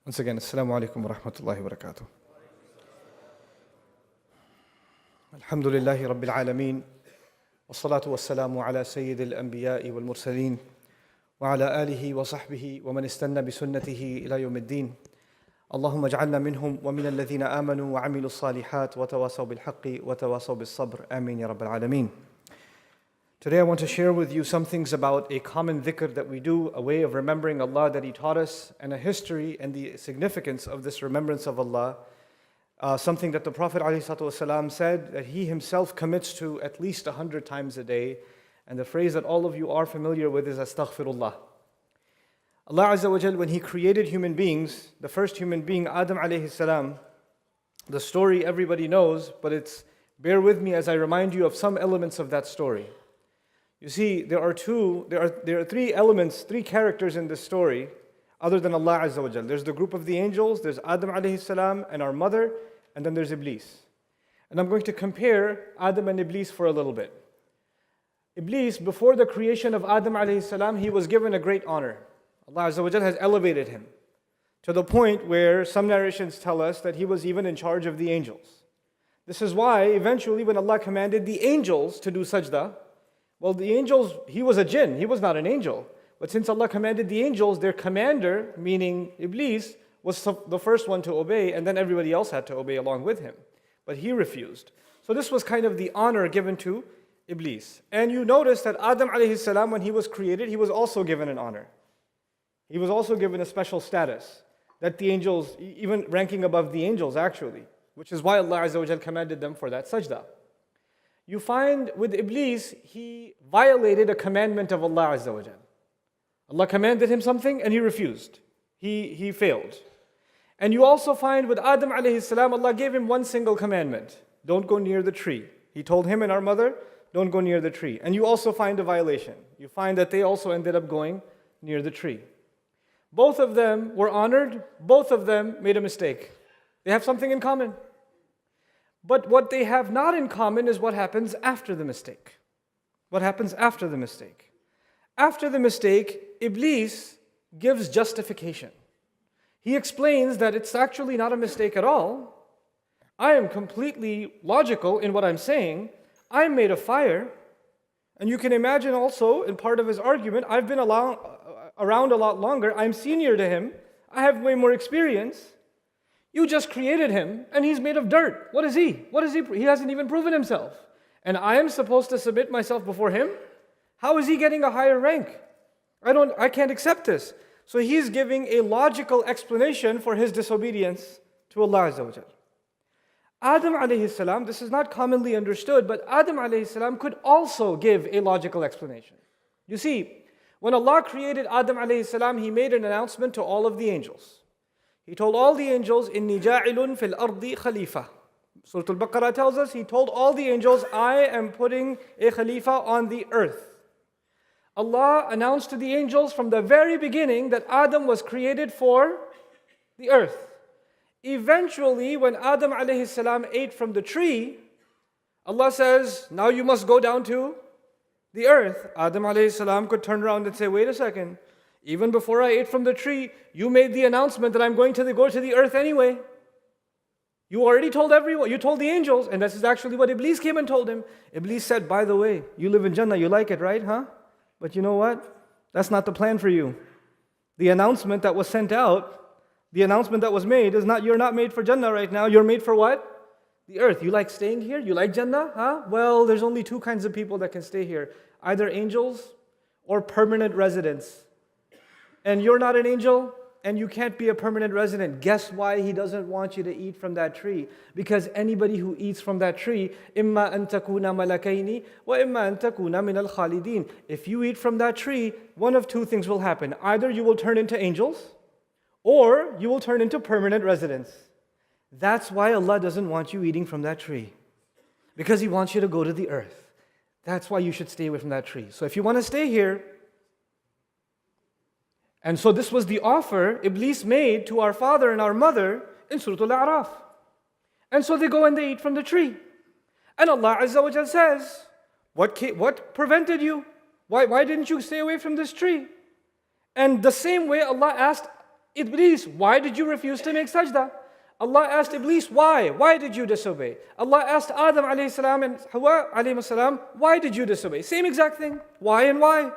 Once again, Assalamu alaikum wa rahmatullahi wa barakatuh. Alhamdulillahi Rabbil Alameen. Wassalatu wassalamu ala Sayyidil Anbiya'i wal Mursaleen. Wa ala alihi wa sahbihi wa man istanna bi sunnatihi ila yawmiddin. Allahumma ja'alna minhum wa min alladhina amanu wa amilu salihat wa tawasaw bil haqqi wa tawasaw bis sabr. Ameen ya Rabbil Alameen. Today I want to share with you some things about a common dhikr that we do, a way of remembering Allah that He taught us, and a history and the significance of this remembrance of Allah. Something that the Prophet ﷺ said that he himself commits to at least 100 times a day. And the phrase that all of you are familiar with is Astaghfirullah. Allah Azza wa Jal, when He created human beings, the first human being, Adam alayhi salam, the story everybody knows, but bear with me as I remind you of some elements of that story. You see, there are three elements, three characters in this story other than Allah Azza wa Jal. There's the group of the angels, there's Adam alayhi salam and our mother, and then there's Iblis. And I'm going to compare Adam and Iblis for a little bit. Iblis, before the creation of Adam alayhi salam, he was given a great honor. Allah Azza wa Jal has elevated him to the point where some narrations tell us that he was even in charge of the angels. This is why eventually when Allah commanded the angels to do sajda, well, the angels, he was a jinn, he was not an angel. But since Allah commanded the angels, their commander, meaning Iblis, was the first one to obey, and then everybody else had to obey along with him. But he refused. So this was kind of the honor given to Iblis. And you notice that Adam alayhi salam, when he was created, he was also given an honor. He was also given a special status, that the angels, even ranking above the angels actually, which is why Allah Azza wa Jal commanded them for that sajda. You find with Iblis, he violated a commandment of Allah Azza wa Jal. Allah commanded him something and he refused. He failed. And you also find with Adam alayhi salam, Allah gave him one single commandment. Don't go near the tree. He told him and our mother, don't go near the tree. And you also find a violation. You find that they also ended up going near the tree. Both of them were honored. Both of them made a mistake. They have something in common. But what they have not in common is what happens after the mistake. What happens after the mistake? After the mistake, Iblis gives justification. He explains that it's actually not a mistake at all. I am completely logical in what I'm saying. I'm made of fire. And you can imagine also, in part of his argument, I've been around a lot longer. I'm senior to him. I have way more experience. You just created him, and he's made of dirt. What is he? He hasn't even proven himself. And I am supposed to submit myself before him? How is he getting a higher rank? I can't accept this. So he's giving a logical explanation for his disobedience to Allah Azza wa Jal. Adam alayhi salam, this is not commonly understood, but Adam alayhi salam could also give a logical explanation. You see, when Allah created Adam alayhi salam, He made an announcement to all of the angels. He told all the angels, إِنِّي جَاعِلٌ فِي الْأَرْضِ خَلِيفَةً. Surah Al-Baqarah tells us, He told all the angels, I am putting a Khalifa on the earth. Allah announced to the angels from the very beginning that Adam was created for the earth. Eventually, when Adam alayhi salam ate from the tree, Allah says, now you must go down to the earth. Adam alayhi salam could turn around and say, wait a second. Even before I ate from the tree, you made the announcement that I'm going to go to the earth anyway. You already told everyone, you told the angels, and this is actually what Iblis came and told him. Iblis said, by the way, you live in Jannah, you like it, right? But you know what? That's not the plan for you. The announcement that was sent out, the announcement that was made is not, you're not made for Jannah right now, you're made for what? The earth. You like staying here? You like Jannah? Well, there's only two kinds of people that can stay here. Either angels or permanent residents. And you're not an angel, and you can't be a permanent resident. Guess why He doesn't want you to eat from that tree? Because anybody who eats from that tree, إِمَّا أَن تَكُونَ مَلَكَيْنِ وَإِمَّا أَن تَكُونَ مِنَ الْخَالِدِينَ. If you eat from that tree, one of two things will happen. Either you will turn into angels, or you will turn into permanent residents. That's why Allah doesn't want you eating from that tree. Because He wants you to go to the earth. That's why you should stay away from that tree. So if you want to stay here, and so this was the offer Iblis made to our father and our mother in Surah Al-A'raf. And so they go and they eat from the tree. And Allah Azza wa Jal says, what prevented you? Why didn't you stay away from this tree? And the same way Allah asked Iblis, why did you refuse to make sajda? Allah asked Iblis, why? Why did you disobey? Allah asked Adam alayhi salam and Hawa alayhi salam, why did you disobey? Same exact thing. Why and why?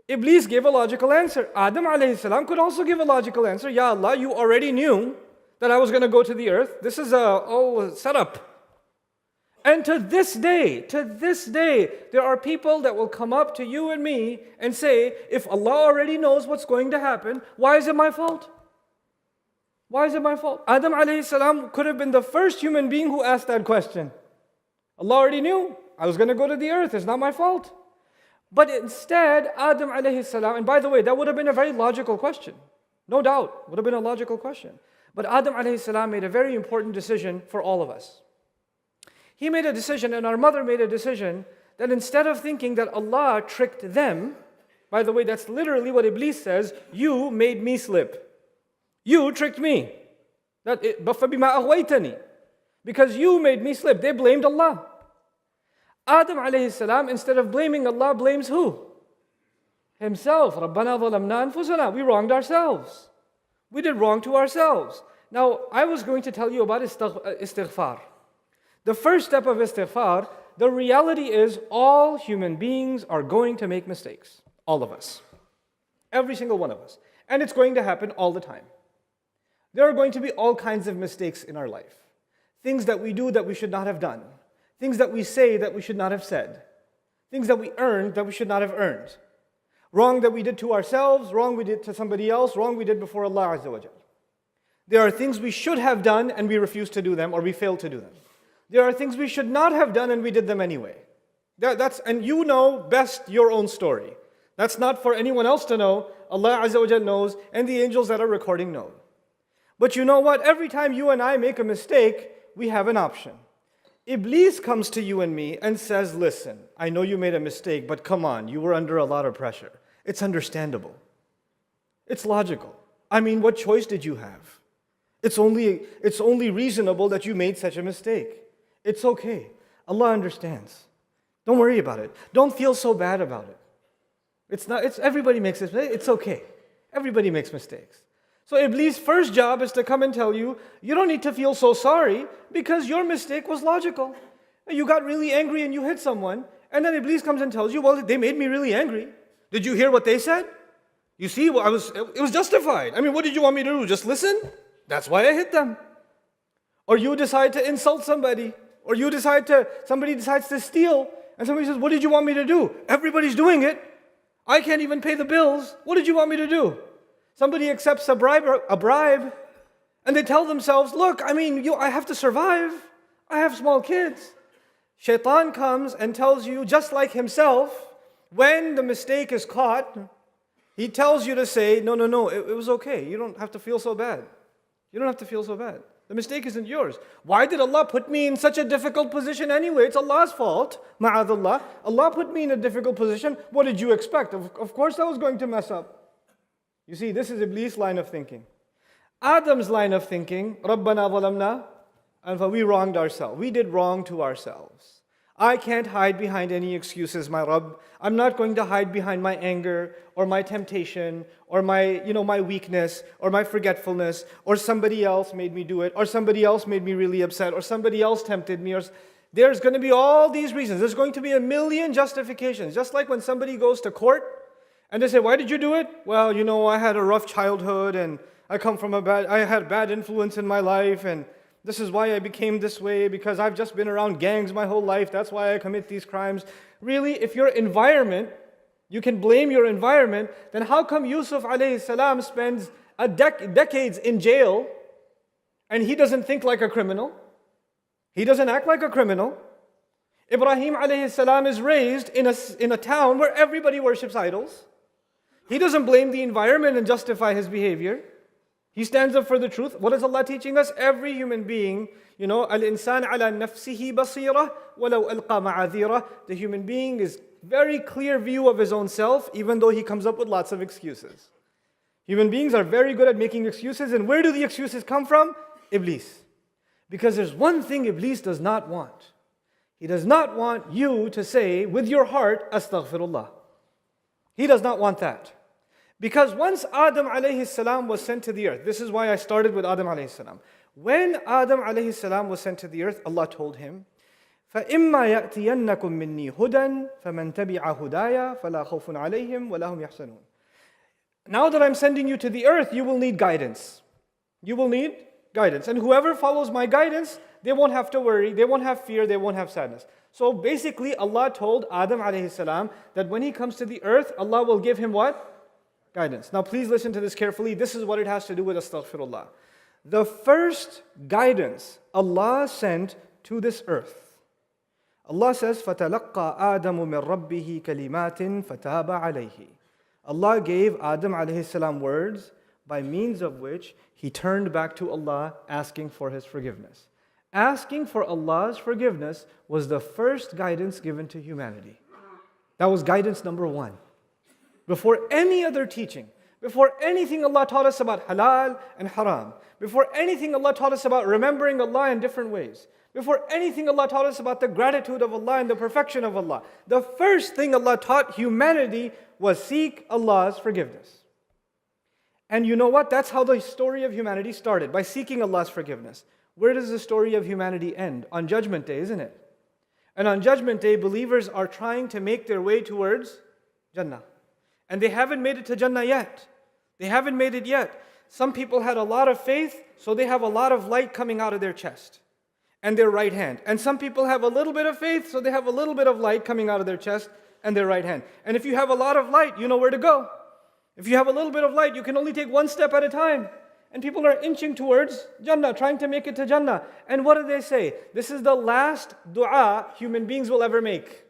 Iblis gave a logical answer. Adam alayhi salam could also give a logical answer. Ya Allah, you already knew that I was going to go to the earth. This is a setup. And to this day, there are people that will come up to you and me and say, if Allah already knows what's going to happen, why is it my fault? Why is it my fault? Adam alayhi salam could have been the first human being who asked that question. Allah already knew I was going to go to the earth. It's not my fault. But instead, Adam alayhi salam, and by the way, that would have been a very logical question. No doubt, would have been a logical question. But Adam alayhi salam made a very important decision for all of us. He made a decision, and our mother made a decision, that instead of thinking that Allah tricked them, by the way, that's literally what Iblis says, you made me slip. You tricked me. Because you made me slip. They blamed Allah. Adam alayhi salam, instead of blaming Allah, blames who? Himself. رَبَّنَا ظَلَمْنَا أَنفُسَنَا. We wronged ourselves. We did wrong to ourselves. Now, I was going to tell you about istighfar. The first step of istighfar, the reality is all human beings are going to make mistakes. All of us. Every single one of us. And it's going to happen all the time. There are going to be all kinds of mistakes in our life. Things that we do that we should not have done. Things that we say that we should not have said. Things that we earned that we should not have earned. Wrong that we did to ourselves, wrong we did to somebody else, wrong we did before Allah Azza wa Jal. There are things we should have done and we refused to do them or we failed to do them. There are things we should not have done and we did them anyway. And you know best your own story. That's not for anyone else to know. Allah Azza wa Jal knows and the angels that are recording know. But you know what? Every time you and I make a mistake, we have an option. Iblis comes to you and me and says, listen, I know you made a mistake, but come on, you were under a lot of pressure. It's understandable. It's logical. I mean, what choice did you have? It's only reasonable that you made such a mistake. It's okay. Allah understands. Don't worry about it. Don't feel so bad about it. Everybody makes mistakes. It's okay. Everybody makes mistakes. So Iblis' first job is to come and tell you, you don't need to feel so sorry because your mistake was logical. You got really angry and you hit someone, and then Iblis comes and tells you, well, they made me really angry. Did you hear what they said? You see, it was justified. I mean, what did you want me to do? Just listen? That's why I hit them. Or you decide to insult somebody, or somebody decides to steal, and somebody says, what did you want me to do? Everybody's doing it. I can't even pay the bills. What did you want me to do? Somebody accepts a bribe, and they tell themselves, look, I have to survive. I have small kids. Shaitan comes and tells you, just like himself, when the mistake is caught, he tells you to say, no, it was okay. You don't have to feel so bad. You don't have to feel so bad. The mistake isn't yours. Why did Allah put me in such a difficult position anyway? It's Allah's fault. Ma'adallah. Allah put me in a difficult position. What did you expect? Of course I was going to mess up. You see, this is Iblis' line of thinking. Adam's line of thinking, رَبَّنَا ظَلَمْنَا, and we wronged ourselves. We did wrong to ourselves. I can't hide behind any excuses, my Rabb. I'm not going to hide behind my anger or my temptation or my weakness or my forgetfulness or somebody else made me do it or somebody else made me really upset or somebody else tempted me. There's going to be all these reasons. There's going to be a million justifications. Just like when somebody goes to court and they say, why did you do it? Well, I had a rough childhood and I had bad influence in my life and this is why I became this way because I've just been around gangs my whole life. That's why I commit these crimes. Really, if your environment, you can blame your environment, then how come Yusuf alayhi salam spends decades in jail and he doesn't think like a criminal? He doesn't act like a criminal. Ibrahim alayhi salam is raised in a town where everybody worships idols. He doesn't blame the environment and justify his behavior. He stands up for the truth. What is Allah teaching us? Every human being, al-insan ala nafsihi basira walau alqa ma'adhira. The human being is very clear view of his own self, even though he comes up with lots of excuses. Human beings are very good at making excuses, and where do the excuses come from? Iblis. Because there's one thing Iblis does not want. He does not want you to say with your heart, Astaghfirullah. He does not want that. Because once Adam alayhi salam was sent to the earth, this is why I started with Adam alayhi salam. When Adam alayhi salam was sent to the earth, Allah told him, فَإِمَّا يَأْتِيَنَّكُم مِّنِّي هُدًى فَمَن تَبِعَ هُدَايَ فَلَا خَوْفٌ عَلَيْهِمْ وَلَا هُمْ يَحْزَنُونَ. Now that I'm sending you to the earth, you will need guidance. You will need guidance. And whoever follows my guidance, they won't have to worry, they won't have fear, they won't have sadness. So basically, Allah told Adam alayhi salam that when he comes to the earth, Allah will give him what? Guidance. Now please listen to this carefully. This is what it has to do with astaghfirullah. The first guidance Allah sent to this earth. Allah says, فَتَلَقَّى آدَمُ مِنْ رَبِّهِ كَلِمَاتٍ فَتَابَ عَلَيْهِ. Allah gave Adam alayhi salam words by means of which he turned back to Allah asking for his forgiveness. Asking for Allah's forgiveness was the first guidance given to humanity. That was guidance number one. Before any other teaching, before anything Allah taught us about halal and haram, before anything Allah taught us about remembering Allah in different ways, before anything Allah taught us about the gratitude of Allah and the perfection of Allah, the first thing Allah taught humanity was seek Allah's forgiveness. And you know what? That's how the story of humanity started, by seeking Allah's forgiveness. Where does the story of humanity end? On Judgment Day, isn't it? And on Judgment Day, believers are trying to make their way towards Jannah. And they haven't made it to Jannah yet. They haven't made it yet. Some people had a lot of faith, so they have a lot of light coming out of their chest and their right hand. And some people have a little bit of faith, so they have a little bit of light coming out of their chest and their right hand. And if you have a lot of light, you know where to go. If you have a little bit of light, you can only take one step at a time. And people are inching towards Jannah, trying to make it to Jannah. And what do they say? This is the last dua human beings will ever make.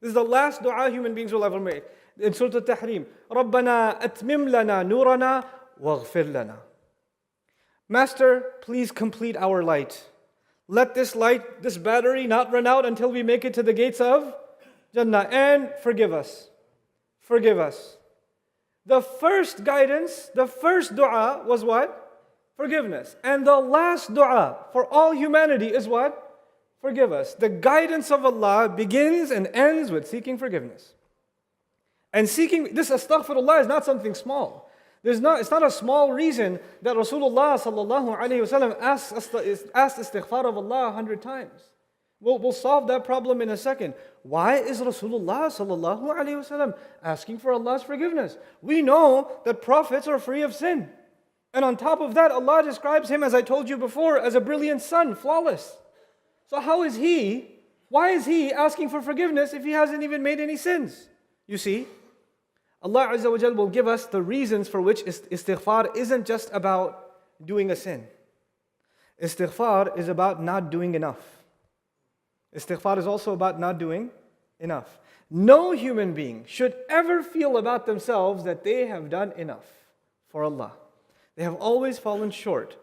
This is the last dua human beings will ever make. In Surah Al-Tahrim, رَبَّنَا أَتْمِمْ لَنَا نُورَنَا وَاغْفِرْ لَنَا. Master, please complete our light. Let this light, this battery not run out until we make it to the gates of Jannah. And forgive us. Forgive us. The first guidance, the first dua was what? Forgiveness. And the last dua for all humanity is what? Forgive us. The guidance of Allah begins and ends with seeking forgiveness. And seeking, this astaghfirullah is not something small. It's not a small reason that Rasulullah sallallahu alayhi wasallam asked istighfar of Allah 100 times. We'll solve that problem in a second. Why is Rasulullah sallallahu alayhi wasallam asking for Allah's forgiveness? We know that prophets are free of sin. And on top of that, Allah describes him, as I told you before, as a brilliant sun, flawless. So why is he asking for forgiveness if he hasn't even made any sins? You see, Allah Azza wa Jal will give us the reasons for which istighfar isn't just about doing a sin. Istighfar is about not doing enough. Istighfar is also about not doing enough. No human being should ever feel about themselves that they have done enough for Allah. They have always fallen short.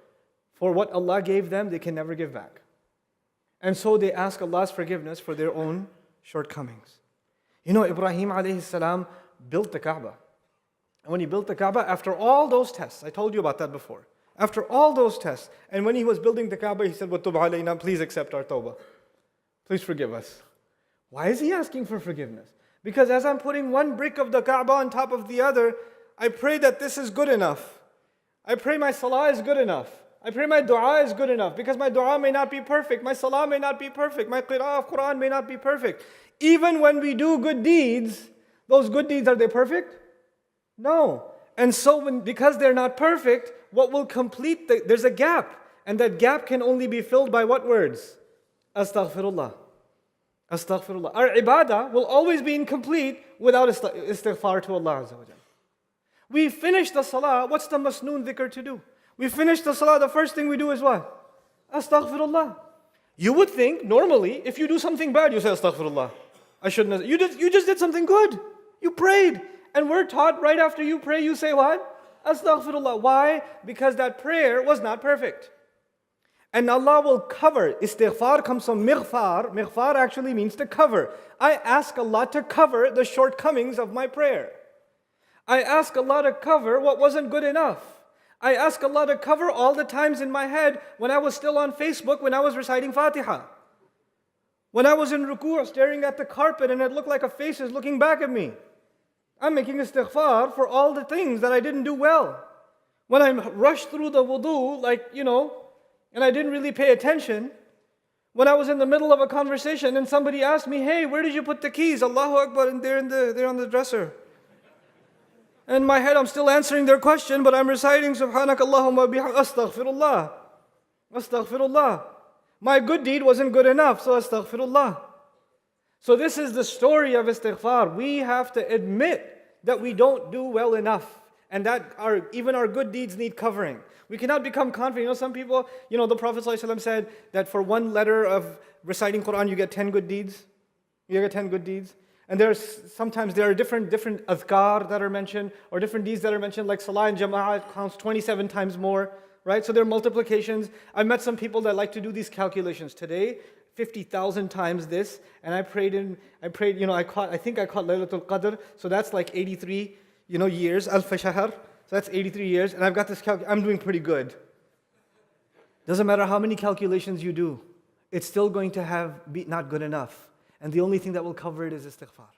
For what Allah gave them, they can never give back. And so they ask Allah's forgiveness for their own shortcomings. You know, Ibrahim alayhi salam built the Kaaba. And when he built the Kaaba, after all those tests, I told you about that before. After all those tests, and when he was building the Kaaba, he said, وَتُبْ عَلَيْنَا, please accept our tawbah. Please forgive us. Why is he asking for forgiveness? Because as I'm putting one brick of the Kaaba on top of the other, I pray that this is good enough. I pray my salah is good enough. I pray my dua is good enough, because my dua may not be perfect, my salah may not be perfect, my qira'ah of Quran may not be perfect. Even when we do good deeds, those good deeds, are they perfect? No. And so because they're not perfect, what will complete there's a gap. And that gap can only be filled by what words? Astaghfirullah. Astaghfirullah. Our ibadah will always be incomplete without istighfar to Allah Azza wa Jalla. We finish the salah, what's the masnoon dhikr to do? We finish the salah, the first thing we do is what? Astaghfirullah. You would think, normally, if you do something bad, you say astaghfirullah. I shouldn't have. You just did something good. You prayed. And we're taught right after you pray, you say what? Astaghfirullah. Why? Because that prayer was not perfect. And Allah will cover. Istighfar comes from mighfar. Mighfar actually means to cover. I ask Allah to cover the shortcomings of my prayer. I ask Allah to cover what wasn't good enough. I ask Allah to cover all the times in my head when I was still on Facebook, when I was reciting Fatiha. When I was in ruku' staring at the carpet and it looked like a face is looking back at me. I'm making istighfar for all the things that I didn't do well. When I rushed through the wudu, and I didn't really pay attention, when I was in the middle of a conversation and somebody asked me, hey, where did you put the keys? Allahu Akbar, and they're on the dresser. In my head, I'm still answering their question, but I'm reciting Subhanakallahumma astaghfirullah. Astaghfirullah. My good deed wasn't good enough, so astaghfirullah. So this is the story of istighfar. We have to admit that we don't do well enough, and that even our good deeds need covering. We cannot become confident. Some people, the Prophet ﷺ said that for one letter of reciting Quran, you get 10 good deeds. You get 10 good deeds. And sometimes there are different adhkar that are mentioned, or different deeds that are mentioned, like salah and jama'ah counts 27 times more, right? So there are multiplications. I've met some people that like to do these calculations. Today, 50,000 times this, and I think I caught Laylatul Qadr, so that's like 83, years, Alf Shahr, so that's 83 years, and I've got this I'm doing pretty good. Doesn't matter how many calculations you do, it's still going to be not good enough. And the only thing that will cover it is istighfar.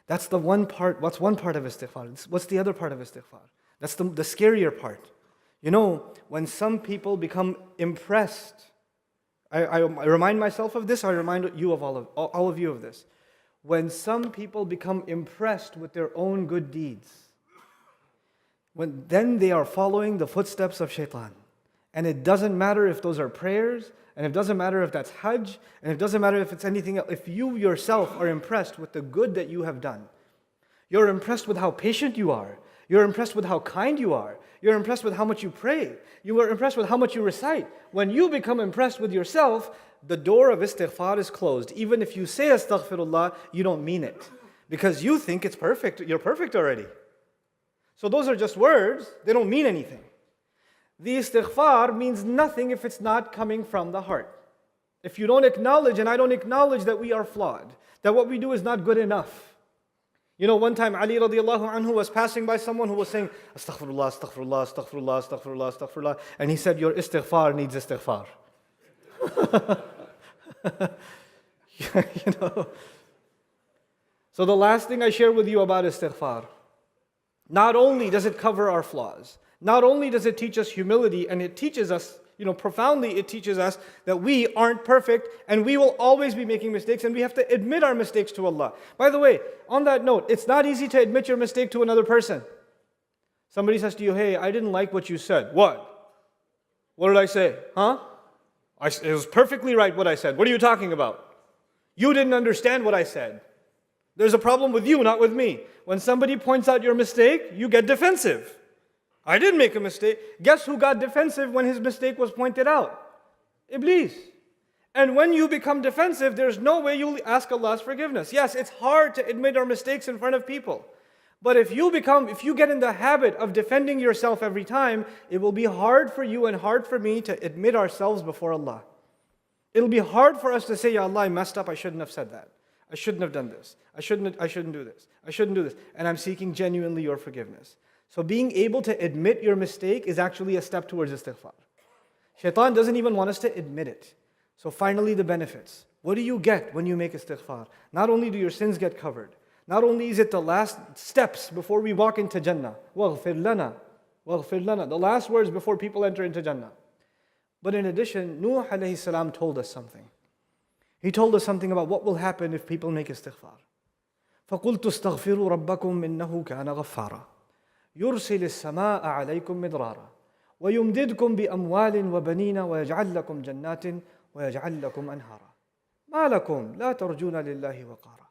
That's the one part. What's one part of istighfar? What's the other part of istighfar? That's the scarier part. When some people become impressed, I remind myself of this, I remind you of all of you of this. When some people become impressed with their own good deeds, then they are following the footsteps of shaitan. And it doesn't matter if those are prayers, and it doesn't matter if that's hajj, and it doesn't matter if it's anything else. If you yourself are impressed with the good that you have done, you're impressed with how patient you are, you're impressed with how kind you are, you're impressed with how much you pray, you are impressed with how much you recite. When you become impressed with yourself, the door of istighfar is closed. Even if you say astaghfirullah, you don't mean it, because you think it's perfect, you're perfect already. So those are just words, they don't mean anything. The istighfar means nothing if it's not coming from the heart. If you don't acknowledge, and I don't acknowledge that we are flawed, that what we do is not good enough. One time Ali radiallahu anhu was passing by someone who was saying, astaghfirullah, astaghfirullah, astaghfirullah, astaghfirullah, astaghfirullah, and he said, your istighfar needs istighfar. So the last thing I share with you about istighfar, not only does it cover our flaws, not only does it teach us humility, and it teaches us, profoundly it teaches us that we aren't perfect and we will always be making mistakes, and we have to admit our mistakes to Allah. By the way, on that note, it's not easy to admit your mistake to another person. Somebody says to you, hey, I didn't like what you said. What? What did I say? Huh? It was perfectly right what I said. What are you talking about? You didn't understand what I said. There's a problem with you, not with me. When somebody points out your mistake, you get defensive. I didn't make a mistake. Guess who got defensive when his mistake was pointed out? Iblis. And when you become defensive, there's no way you'll ask Allah's forgiveness. Yes, it's hard to admit our mistakes in front of people. But if you get in the habit of defending yourself every time, it will be hard for you and hard for me to admit ourselves before Allah. It'll be hard for us to say, Ya Allah, I messed up, I shouldn't have said that. I shouldn't have done this. I shouldn't do this. I shouldn't do this. And I'm seeking genuinely your forgiveness. So being able to admit your mistake is actually a step towards istighfar. Shaitan doesn't even want us to admit it. So finally, the benefits. What do you get when you make istighfar? Not only do your sins get covered, not only is it the last steps before we walk into Jannah, وَاغْفِرْ لَنَا, وَاغْفِرْ لَنَا, the last words before people enter into Jannah. But in addition, Nuh alayhi salam told us something. He told us something about what will happen if people make istighfar. فَقُلْتُ اسْتَغْفِرُوا رَبَّكُمْ إِنَّهُ كَانَ غَفَّارًا يُرْسِلِ السَّمَاءَ عَلَيْكُمْ مِدْرَارًا وَيُمْدِدْكُمْ بِأَمْوَالٍ وَبَنِينَ وَيَجْعَلْ لَكُمْ جَنَّاتٍ وَيَجْعَلْ لَكُمْ أَنْهَارًا مَا لَكُمْ لَا تَرْجُونَ لِلَّهِ وَقَارًا.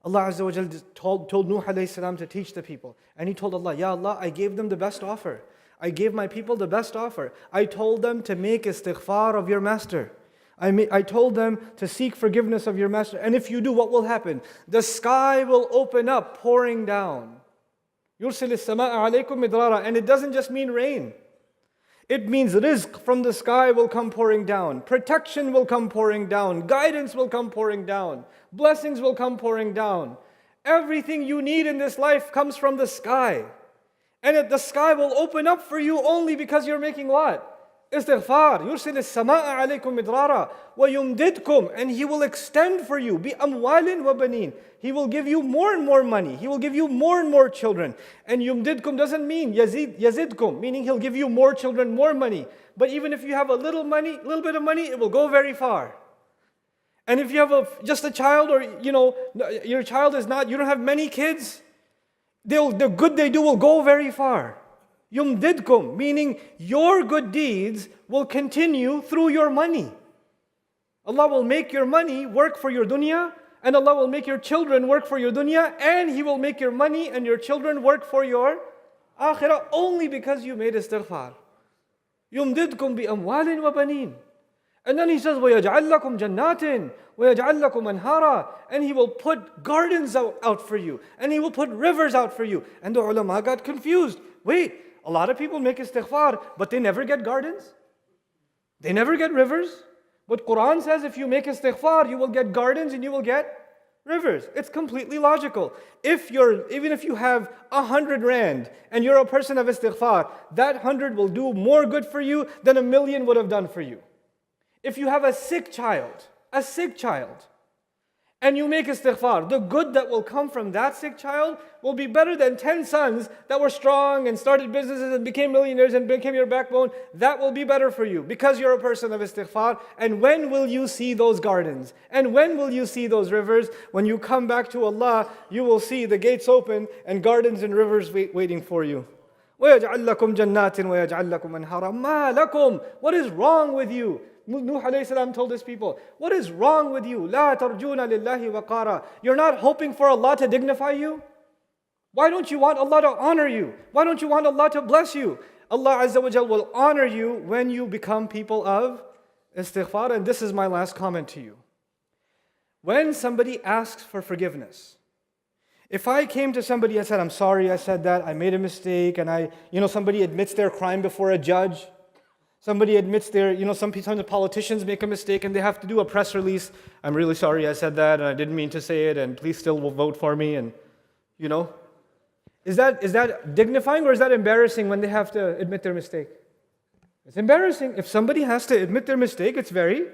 Allah Azza wa Jal told Nuh alayhi salam to teach the people. And he told Allah, Ya Allah, I gave them the best offer. I gave my people the best offer. I told them to make istighfar of your master. I told them to seek forgiveness of your master. And if you do, what will happen? The sky will open up, pouring down. يُرْسِلِ السَّمَاءَ عَلَيْكُمْ مِدْرَارًا. And it doesn't just mean rain. It means rizq from the sky will come pouring down. Protection will come pouring down. Guidance will come pouring down. Blessings will come pouring down. Everything you need in this life comes from the sky. And the sky will open up for you only because you're making what? Istighfar. يُرْسِلِ السَّمَاءَ عَلَيْكُمْ مِدْرَارًا وَيُمْدِدْكُمْ. And He will extend for you. بِأَمْوَالٍ وَبَنِينَ. He will give you more and more money. He will give you more and more children. And yumdidkum doesn't mean yazidkum, meaning He'll give you more children, more money. But even if you have a little bit of money, it will go very far. And if you have just a child, or your child is not, you don't have many kids, the good they do will go very far. Yumdidkum, meaning your good deeds will continue through your money. Allah will make your money work for your dunya, and Allah will make your children work for your dunya, and He will make your money and your children work for your akhirah, only because you made istighfar. Yumdidkum bi amwalin wa banin. And then He says, وَيَجْعَلْ لَكُمْ جَنَّاتٍ وَيَجْعَلْ لَكُمْ أَنْهَارًا. And He will put gardens out for you, and He will put rivers out for you. And the ulama got confused. Wait, a lot of people make istighfar, but they never get gardens? They never get rivers? But Quran says if you make istighfar, you will get gardens and you will get rivers. It's completely logical. Even if you have 100 rand and you're a person of istighfar, that 100 will do more good for you than 1,000,000 would have done for you. If you have a sick child, and you make istighfar, the good that will come from that sick child will be better than 10 sons that were strong and started businesses and became millionaires and became your backbone. That will be better for you because you're a person of istighfar. And when will you see those gardens? And when will you see those rivers? When you come back to Allah, you will see the gates open and gardens and rivers waiting for you. وَيَجْعَلْ لَكُمْ جَنَّاتٍ وَيَجْعَلْ لَكُمْ أَنْهَارًا مَا لَكُمْ. What is wrong with you? Nuh alayhi salam told his people, what is wrong with you? لَا تَرْجُونَ لِلَّهِ وَقَارًا. You're not hoping for Allah to dignify you? Why don't you want Allah to honor you? Why don't you want Allah to bless you? Allah Azza wa Jal will honor you when you become people of istighfar. And this is my last comment to you. When somebody asks for forgiveness, if I came to somebody and said, I'm sorry I said that, I made a mistake, and somebody admits their crime before a judge, somebody admits sometimes the politicians make a mistake and they have to do a press release. I'm really sorry I said that and I didn't mean to say it, and please still vote for me. And is that dignifying or is that embarrassing when they have to admit their mistake? It's embarrassing. If somebody has to admit their mistake, it's very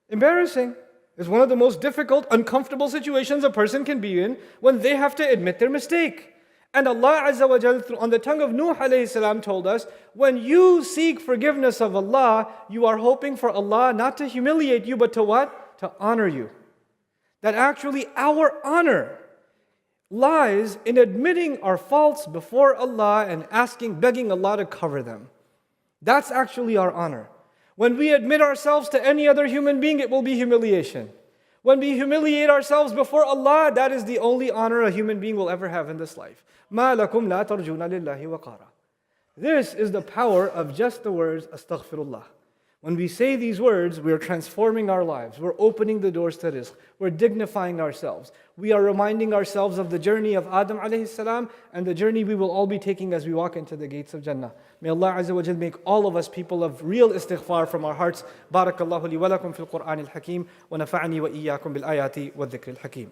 embarrassing. It's one of the most difficult, uncomfortable situations a person can be in when they have to admit their mistake. And Allah Azza wa Jal, on the tongue of Nuh alayhi salam, told us, when you seek forgiveness of Allah, you are hoping for Allah not to humiliate you, but to what? To honor you. That actually our honor lies in admitting our faults before Allah and begging Allah to cover them. That's actually our honor. When we admit ourselves to any other human being, it will be humiliation. When we humiliate ourselves before Allah, that is the only honor a human being will ever have in this life. مَا لَكُمْ لَا تَرْجُونَ لِلَّهِ وَقَارًا. This is the power of just the words astaghfirullah. When we say these words, we are transforming our lives. We're opening the doors to rizq. We're dignifying ourselves. We are reminding ourselves of the journey of Adam alayhi salam and the journey we will all be taking as we walk into the gates of Jannah. May Allah Azza wa Jal make all of us people of real istighfar from our hearts. Barakallahu li wa lakum fil Qur'an al-Hakim wa nafa'ani wa iyyakum bil ayati wa dhikr al-Hakim.